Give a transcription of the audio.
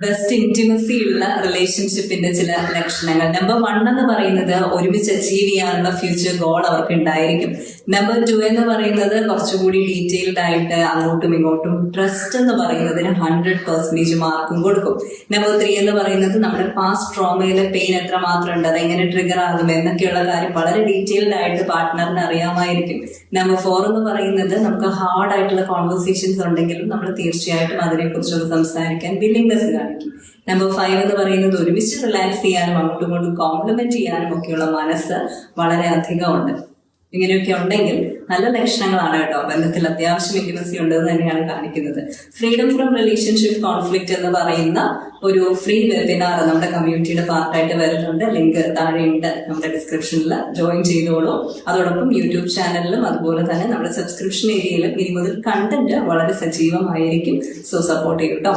Best intimacy ഉള്ള റിലേഷൻഷിപ്പിന്റെ ചില ലക്ഷണങ്ങൾ. നമ്പർ 1 എന്ന് പറയുന്നത് ഒരുമിച്ച് അച്ചീവ് ചെയ്യാനുള്ള ഫ്യൂച്ചർ ഗോൾ അവർക്ക് ഉണ്ടായിരിക്കും. നമ്പർ 2 എന്ന് പറയുന്നത് കുറച്ചുകൂടി ഡീറ്റെയിൽഡ് ആയിട്ട് അങ്ങോട്ടും ഇങ്ങോട്ടും ട്രസ്റ്റ് എന്ന് പറയുന്നതിന് 100% മാർക്കും കൊടുക്കും. നമ്പർ 3 എന്ന് പറയുന്നത് നമ്മുടെ പാസ്റ്റ് ട്രോമയിലെ പെയിൻ എത്രമാത്രം ഉണ്ട്, അതെങ്ങനെ ട്രിഗർ ആകും എന്നൊക്കെയുള്ള കാര്യം വളരെ ഡീറ്റെയിൽഡ് ആയിട്ട് പാർട്ട്ണറിന് അറിയാമായിരിക്കും. നമ്പർ 4 എന്ന് പറയുന്നത് നമുക്ക് ഹാർഡ് ആയിട്ടുള്ള കോൺവെർസേഷൻസ് ഉണ്ടെങ്കിലും നമ്മൾ തീർച്ചയായിട്ടും അതിനെക്കുറിച്ചൊന്ന് സംസാരിക്കാൻ വില്ലിങ്നെസ് കാണിക്കും. നമ്പർ 5 എന്ന് പറയുന്നത് ഒരുമിച്ച് റിലാക്സ് ചെയ്യാനും അങ്ങോട്ടും ഇങ്ങോട്ടും കോംപ്ലിമെന്റ് ചെയ്യാനും ഒക്കെയുള്ള മനസ്സ് വളരെ അധികമുണ്ട്. ഇങ്ങനെയൊക്കെ ഉണ്ടെങ്കിൽ നല്ല ലക്ഷണങ്ങളാണ് കേട്ടോ. ബന്ധത്തിൽ അത്യാവശ്യം ഇന്റിമസി ഉണ്ടെന്ന് തന്നെയാണ് കാണിക്കുന്നത്. ഫ്രീഡം ഫ്രം റിലേഷൻഷിപ്പ് കോൺഫ്ലിക്റ്റ് എന്ന് പറയുന്ന ഒരു ഫ്രീ വെബിനാർ നമ്മുടെ കമ്മ്യൂണിറ്റിയുടെ പാർട്ടായിട്ട് വരുന്നുണ്ട്. ലിങ്ക് താഴെയുണ്ട് നമ്മുടെ ഡിസ്ക്രിപ്ഷനിൽ, ജോയിൻ ചെയ്തോളൂ. അതോടൊപ്പം യൂട്യൂബ് ചാനലിലും അതുപോലെ തന്നെ നമ്മുടെ സബ്സ്ക്രിപ്ഷൻ ഏരിയയിലും ഇനി മുതൽ കണ്ടന്റ് വളരെ സജീവമായിരിക്കും. സോ സപ്പോർട്ട് ചെയ്യും കേട്ടോ.